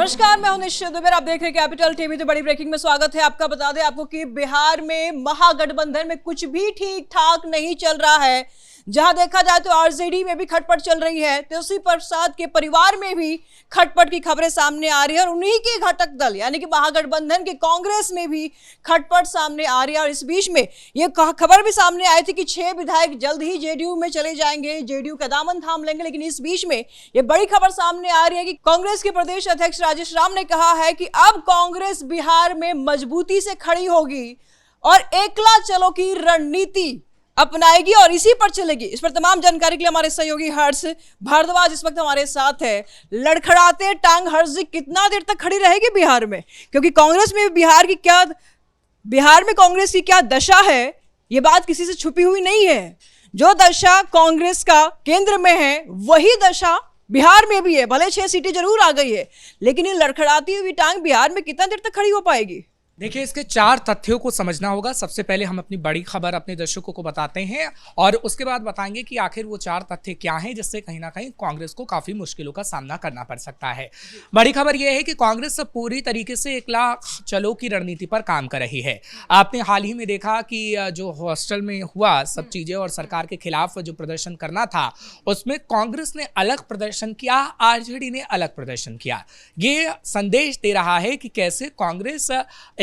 नमस्कार, मैं हूं निश्चित दुबे। आप देख रहे हैं कैपिटल टीवी। तो बड़ी ब्रेकिंग में स्वागत है आपका। बता दें आपको कि बिहार में महागठबंधन में कुछ भी ठीक ठाक नहीं चल रहा है। जहां देखा जाए तो आरजेडी में भी खटपट चल रही है, तेजस्वी प्रसाद के परिवार में भी खटपट की खबरें सामने आ रही है और उन्हीं के घटक दल यानी कि महागठबंधन के कांग्रेस में भी खटपट सामने आ रही है। और इस बीच में ये खबर भी सामने आई थी कि 6 विधायक जल्द ही जेडीयू में चले जाएंगे, जेडीयू का दामन थाम लेंगे। लेकिन इस बीच में ये बड़ी खबर सामने आ रही है कि कांग्रेस के प्रदेश अध्यक्ष राजेश राम ने कहा है कि अब कांग्रेस बिहार में मजबूती से खड़ी होगी और एकला चलो की रणनीति अपनाएगी और इसी पर चलेगी। इस पर तमाम जानकारी के लिए हमारे सहयोगी हर्ष भारद्वाज इस वक्त हमारे साथ है। लड़खड़ाते टांग हर्ष जी, कितना देर तक खड़ी रहेगी बिहार में? क्योंकि कांग्रेस में बिहार में कांग्रेस की क्या दशा है, ये बात किसी से छुपी हुई नहीं है। जो दशा कांग्रेस का केंद्र में है वही दशा बिहार में भी है। भले 6 सीटें जरूर आ गई है, लेकिन ये लड़खड़ाती हुई टांग बिहार में कितना देर तक खड़ी हो पाएगी? देखिए, इसके 4 तथ्यों को समझना होगा। सबसे पहले हम अपनी बड़ी खबर अपने दर्शकों को बताते हैं और उसके बाद बताएंगे कि आखिर वो 4 तथ्य क्या हैं जिससे कहीं ना कहीं कांग्रेस को काफी मुश्किलों का सामना करना पड़ सकता है। बड़ी खबर यह है कि कांग्रेस पूरी तरीके से एकला चलो की रणनीति पर काम कर रही है। आपने हाल ही में देखा कि जो हॉस्टल में हुआ सब चीजें और सरकार के खिलाफ जो प्रदर्शन करना था, उसमें कांग्रेस ने अलग प्रदर्शन किया, आरजेडी ने अलग प्रदर्शन किया। ये संदेश दे रहा है कि कैसे कांग्रेस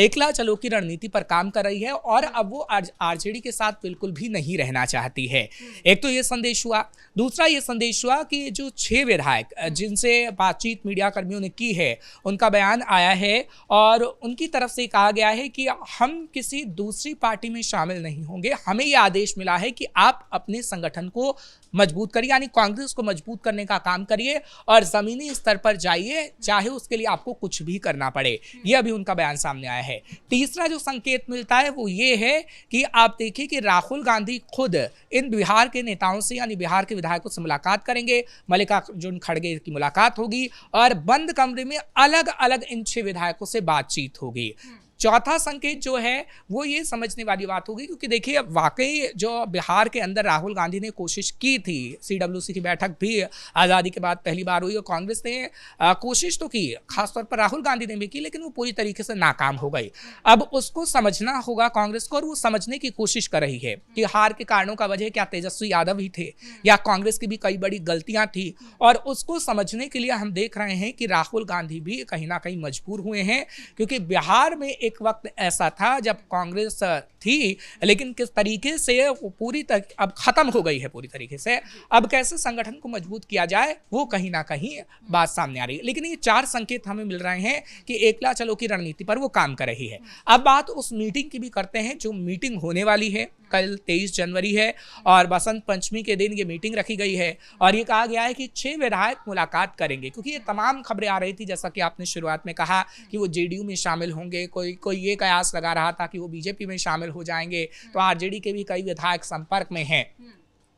एकला चलो की रणनीति पर काम कर रही है और अब वो आरजेडी के साथ बिल्कुल भी नहीं रहना चाहती है। एक तो ये संदेश हुआ। दूसरा ये संदेश हुआ कि जो 6 विधायक जिनसे बातचीत मीडिया कर्मियों ने की है, उनका बयान आया है और उनकी तरफ से कहा गया है कि हम किसी दूसरी पार्टी में शामिल नहीं होंगे। हमें यह आदेश मिला है कि आप अपने संगठन को मजबूत करिए, यानी कांग्रेस को मजबूत करने का काम करिए और जमीनी स्तर पर जाइए, चाहे उसके लिए आपको कुछ भी करना पड़े। यह अभी उनका बयान सामने आया है। तीसरा जो संकेत मिलता है वो ये है कि आप देखिए कि राहुल गांधी खुद इन बिहार के नेताओं से यानी बिहार के विधायकों से मुलाकात करेंगे। मल्लिकार्जुन खड़गे की मुलाकात होगी और बंद कमरे में अलग अलग इन 6 विधायकों से बातचीत होगी। चौथा संकेत जो है वो ये समझने वाली बात होगी, क्योंकि देखिए वाकई जो बिहार के अंदर राहुल गांधी ने कोशिश की थी, सीडब्ल्यूसी की बैठक भी आज़ादी के बाद पहली बार हुई और कांग्रेस ने कोशिश तो की, खासतौर पर राहुल गांधी ने भी की, लेकिन वो पूरी तरीके से नाकाम हो गई। अब उसको समझना होगा कांग्रेस को और वो समझने की कोशिश कर रही है कि हार के कारणों का वजह क्या तेजस्वी यादव ही थे या कांग्रेस की भी कई बड़ी गलतियां थी। और उसको समझने के लिए हम देख रहे हैं कि राहुल गांधी भी कहीं ना कहीं मजबूर हुए हैं, क्योंकि बिहार में एक वक्त ऐसा था जब कांग्रेस थी, लेकिन किस तरीके से वो पूरी तक अब खत्म हो गई है पूरी तरीके से। अब कैसे संगठन को मजबूत किया जाए वो कहीं ना कहीं बात सामने आ रही है। लेकिन ये 4 संकेत हमें मिल रहे हैं कि एकला चलो की रणनीति पर वो काम कर रही है। अब बात उस मीटिंग की भी करते हैं जो मीटिंग होने वाली है। कल 23 जनवरी है और बसंत पंचमी के दिन ये मीटिंग रखी गई है और ये कहा गया है कि 6 विधायक मुलाकात करेंगे, क्योंकि ये तमाम खबरें आ रही थी, जैसा कि आपने शुरुआत में कहा कि वो जेडीयू में शामिल होंगे। कोई ये कयास लगा रहा था कि वो बीजेपी में शामिल हो जाएंगे, तो आरजेडी के भी कई विधायक संपर्क में हैं।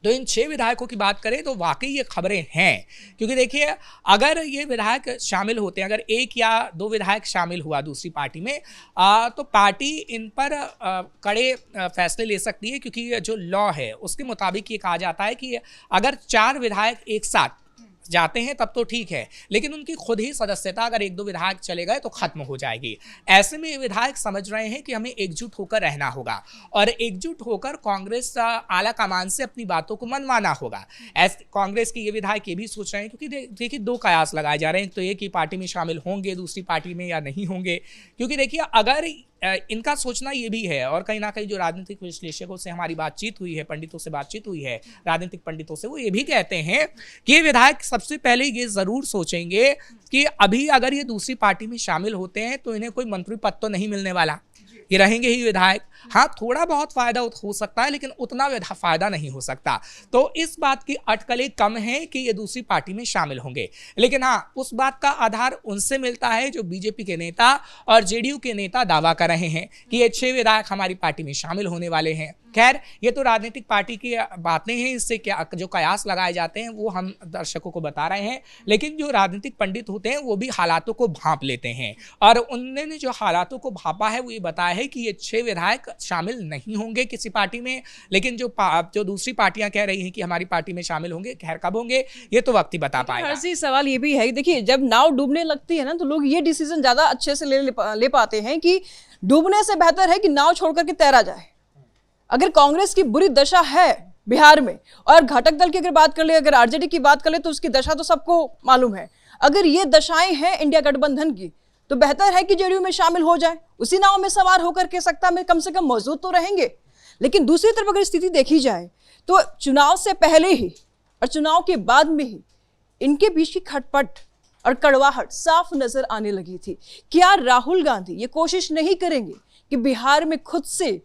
तो इन 6 विधायकों की बात करें तो वाकई ये खबरें हैं, क्योंकि देखिए अगर ये विधायक शामिल होते हैं, अगर 1 या 2 विधायक शामिल हुआ दूसरी पार्टी में, तो पार्टी इन पर कड़े फैसले ले सकती है, क्योंकि जो लॉ है उसके मुताबिक ये कहा जाता है कि अगर 4 विधायक एक साथ जाते हैं तब तो ठीक है, लेकिन उनकी खुद ही सदस्यता अगर 1-2 विधायक चले गए तो खत्म हो जाएगी। ऐसे में ये विधायक समझ रहे हैं कि हमें एकजुट होकर रहना होगा और एकजुट होकर कांग्रेस आला कमान से अपनी बातों को मनवाना होगा। ऐसे कांग्रेस के ये विधायक ये भी सोच रहे हैं, क्योंकि देखिए 2 कयास लगाए जा रहे हैं, तो एक ही पार्टी में शामिल होंगे, दूसरी पार्टी में या नहीं होंगे। क्योंकि देखिए अगर इनका सोचना ये भी है और कहीं ना कहीं जो राजनीतिक विश्लेषकों से हमारी बातचीत हुई है, पंडितों से बातचीत हुई है, राजनीतिक पंडितों से, वो ये भी कहते हैं कि ये विधायक सबसे पहले ये जरूर सोचेंगे कि अभी अगर ये दूसरी पार्टी में शामिल होते हैं तो इन्हें कोई मंत्री पद तो नहीं मिलने वाला, ये रहेंगे ही विधायक। हाँ, थोड़ा बहुत फायदा हो सकता है, लेकिन उतना फायदा नहीं हो सकता। तो इस बात की अटकलें कम है कि ये दूसरी पार्टी में शामिल होंगे। लेकिन हाँ, उस बात का आधार उनसे मिलता है जो बीजेपी के नेता और जेडीयू के नेता दावा कर रहे हैं कि ये 6 विधायक हमारी पार्टी में शामिल होने वाले हैं। खैर, ये तो राजनीतिक पार्टी की बातें हैं, इससे क्या जो कयास लगाए जाते हैं वो हम दर्शकों को बता रहे हैं। लेकिन जो राजनीतिक पंडित होते हैं वो भी हालातों को भांप लेते हैं और उन्होंने जो हालातों को भांपा है वो ये बताया है कि ये 6 विधायक विधायक शामिल नहीं होंगे किसी पार्टी में, लेकिन जो दूसरी पार्टियां कह रही हैं कि हमारी पार्टी में शामिल होंगे, खैर कब होंगे ये तो वक्त ही बता पाएगा। हर्षी, सवाल ये भी है, देखिए जब नाव डूबने लगती है ना तो लोग ये डिसीजन ज्यादा अच्छे से ले पाते हैं कि डूबने से बेहतर है कि नाव छोड़ करके तैरा जाए। अगर कांग्रेस की बुरी दशा है बिहार में, और घटक दल की अगर बात कर ले, अगर आरजेडी की बात कर ले, तो उसकी दशा तो सबको मालूम है। अगर ये दशाएं हैं इंडिया गठबंधन की, तो बेहतर है कि जेडीयू में शामिल हो जाए, उसी नाव में सवार होकर के सत्ता में कम से कम मौजूद तो रहेंगे। लेकिन दूसरी तरफ अगर स्थिति देखी जाए तो चुनाव से पहले ही और चुनाव के बाद में ही इनके बीच की खटपट और कड़वाहट साफ नजर आने लगी थी। क्या राहुल गांधी ये कोशिश नहीं करेंगे कि बिहार में खुद से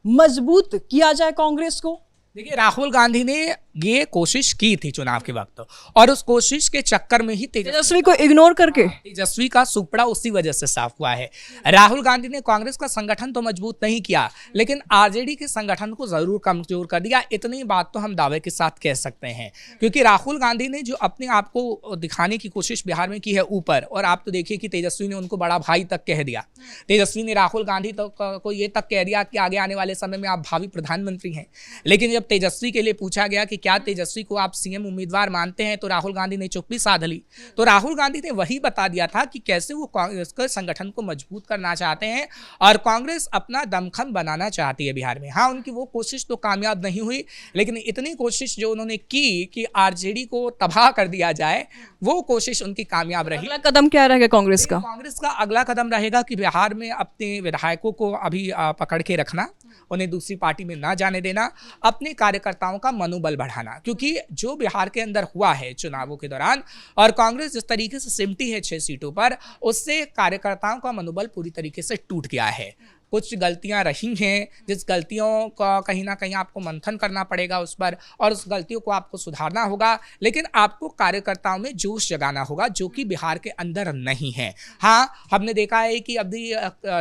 मजबूत किया जाए कांग्रेस को? देखिए, राहुल गांधी ने ये कोशिश की थी चुनाव के वक्त, और उस कोशिश के चक्कर में ही तेजस्वी को इग्नोर करके तेजस्वी का सुपड़ा उसी वजह से साफ हुआ है। राहुल गांधी ने कांग्रेस का संगठन तो मजबूत नहीं किया, लेकिन आरजेडी के संगठन को जरूर कमजोर कर दिया। इतनी बात तो हम दावे के साथ कह सकते हैं, क्योंकि राहुल गांधी ने जो अपने आप को दिखाने की कोशिश बिहार में की है ऊपर, और आप तो देखिए कि तेजस्वी ने उनको बड़ा भाई तक कह दिया। तेजस्वी ने राहुल गांधी को ये तक कह दिया कि आगे आने वाले समय में आप भावी प्रधानमंत्री हैं। लेकिन जब तेजस्वी के लिए पूछा गया कि क्या तेजस्वी को आप सीएम उम्मीदवार मानते हैं, तो राहुल गांधी ने चुप्पी साध ली। तो राहुल गांधी ने वही बता दिया था कि कैसे वो कांग्रेस के संगठन को मजबूत करना चाहते हैं और कांग्रेस अपना दमखम बनाना चाहती है बिहार में। हाँ, उनकी वो कोशिश तो कामयाब नहीं हुई, लेकिन इतनी कोशिश जो उन्होंने की कि आरजेडी को तबाह कर दिया जाए, वो कोशिश उनकी कामयाब रही। अगला कदम क्या रहेगा कांग्रेस का? कांग्रेस का अगला कदम रहेगा कि बिहार में अपने विधायकों को अभी पकड़ के रखना, उन्हें दूसरी पार्टी में ना जाने देना, अपने कार्यकर्ताओं का मनोबल बढ़ाना, क्योंकि जो बिहार के अंदर हुआ है चुनावों के दौरान और कांग्रेस जिस तरीके से सिमटी है 6 सीटों पर, उससे कार्यकर्ताओं का मनोबल पूरी तरीके से टूट गया है। कुछ गलतियां रही हैं, जिस गलतियों का कहीं ना कहीं आपको मंथन करना पड़ेगा उस पर, और उस गलतियों को आपको सुधारना होगा, लेकिन आपको कार्यकर्ताओं में जोश जगाना होगा, जो कि बिहार के अंदर नहीं है। हाँ, हमने देखा है कि अभी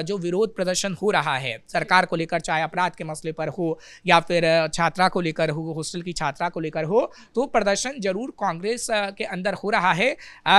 जो विरोध प्रदर्शन हो रहा है सरकार को लेकर, चाहे अपराध के मसले पर हो या फिर छात्रा को लेकर हो, हॉस्टल की छात्रा को लेकर हो, तो प्रदर्शन जरूर कांग्रेस के अंदर हो रहा है,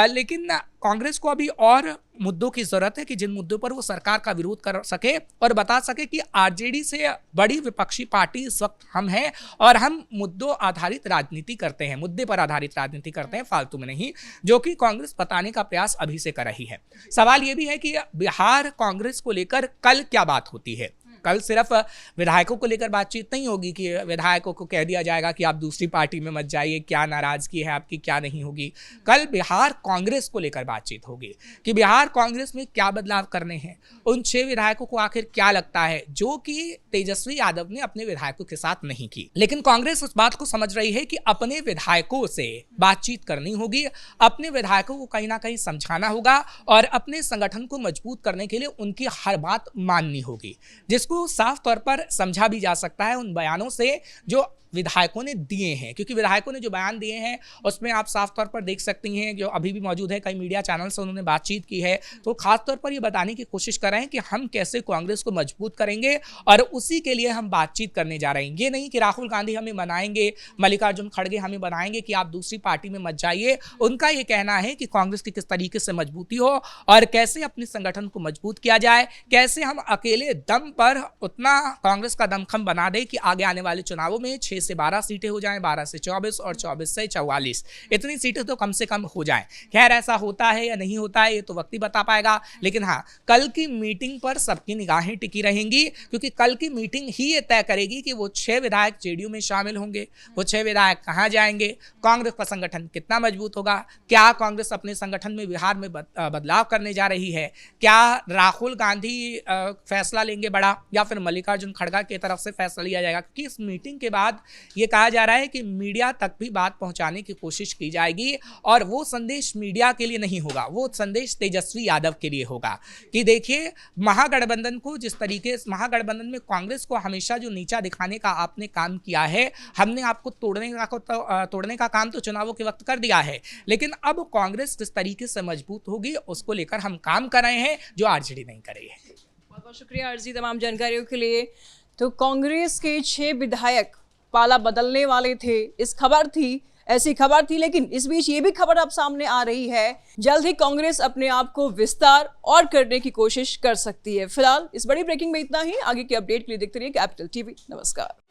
लेकिन कांग्रेस को अभी और मुद्दों की जरूरत है कि जिन मुद्दों पर वो सरकार का विरोध कर सके और बता सके कि आरजेडी से बड़ी विपक्षी पार्टी इस वक्त हम हैं और हम मुद्दों आधारित राजनीति करते हैं, मुद्दे पर आधारित राजनीति करते हैं, फालतू में नहीं, जो कि कांग्रेस बताने का प्रयास अभी से कर रही है। सवाल ये भी है कि बिहार कांग्रेस को लेकर कल क्या बात होती है। कल सिर्फ विधायकों को लेकर बातचीत नहीं होगी कि विधायकों को कह दिया जाएगा कि आप दूसरी पार्टी में मत जाइए, क्या नाराजगी है आपकी, क्या नहीं होगी। कल बिहार कांग्रेस को लेकर बातचीत होगी कि बिहार कांग्रेस में क्या बदलाव करने हैं, उन 6 विधायकों को आखिर क्या लगता है जो कि तेजस्वी यादव ने अपने विधायकों के साथ नहीं की। लेकिन कांग्रेस उस बात को समझ रही है कि अपने विधायकों से बातचीत करनी होगी, अपने विधायकों को कहीं ना कहीं समझाना होगा और अपने संगठन को मजबूत करने के लिए उनकी हर बात माननी होगी, जिसको साफ तौर पर समझा भी जा सकता है उन बयानों से जो विधायकों ने दिए हैं। क्योंकि विधायकों ने जो बयान दिए हैं उसमें आप साफ तौर पर देख सकती हैं, जो अभी भी मौजूद है, कई मीडिया चैनल से उन्होंने बातचीत की है, तो खास तौर पर ये बताने की कोशिश कर रहे हैं कि हम कैसे कांग्रेस को मजबूत करेंगे और उसी के लिए हम बातचीत करने जा रहे हैं। ये नहीं कि राहुल गांधी हमें मनाएंगे, मल्लिकार्जुन खड़गे हमें बनाएंगे कि आप दूसरी पार्टी में मत जाइए। उनका ये कहना है कि कांग्रेस की किस तरीके से मजबूती हो और कैसे अपने संगठन को मजबूत किया जाए, कैसे हम अकेले दम पर उतना कांग्रेस का दमखम बना दे कि आगे आने वाले चुनावों में 6 से 12 सीटें हो जाएं, 12 से 24 और 24 से 44, इतनी सीटें तो कम से कम हो जाएं। खैर, ऐसा होता है या नहीं होता है ये तो वक्त ही बता पाएगा, लेकिन हाँ, कल की मीटिंग पर सबकी निगाहें टिकी रहेंगी, क्योंकि कल की मीटिंग ही ये तय करेगी कि वो 6 विधायक जेडीयू में शामिल होंगे, वो 6 विधायक कहां जाएंगे, कांग्रेस का संगठन कितना मजबूत होगा, क्या कांग्रेस अपने संगठन में बिहार में बदलाव करने जा रही है, क्या राहुल गांधी फैसला लेंगे बड़ा या फिर मल्लिकार्जुन खड़गा की तरफ से फैसला लिया जाएगा। क्योंकि इस मीटिंग के बाद ये कहा जा रहा है कि मीडिया तक भी बात पहुंचाने की कोशिश की जाएगी और वो संदेश मीडिया के लिए नहीं होगा, वो संदेश तेजस्वी यादव के लिए होगा कि देखिए, महागठबंधन को जिस तरीके से महागठबंधन में कांग्रेस को हमेशा जो नीचा दिखाने का आपने काम किया है, हमने आपको तोड़ने का काम तो चुनावों के वक्त कर दिया है, लेकिन अब कांग्रेस किस तरीके से मजबूत होगी उसको लेकर हम काम कर रहे हैं, जो आरजेडी नहीं कर रही है। बहुत बहुत शुक्रिया अर्जी तमाम जानकारियों के लिए। तो कांग्रेस के 6 विधायक पाला बदलने वाले थे, इस खबर थी ऐसी खबर थी, लेकिन इस बीच ये भी खबर अब सामने आ रही है, जल्द ही कांग्रेस अपने आप को विस्तार और करने की कोशिश कर सकती है। फिलहाल इस बड़ी ब्रेकिंग में इतना ही। आगे की अपडेट के लिए देखते रहिए कैपिटल टीवी। नमस्कार।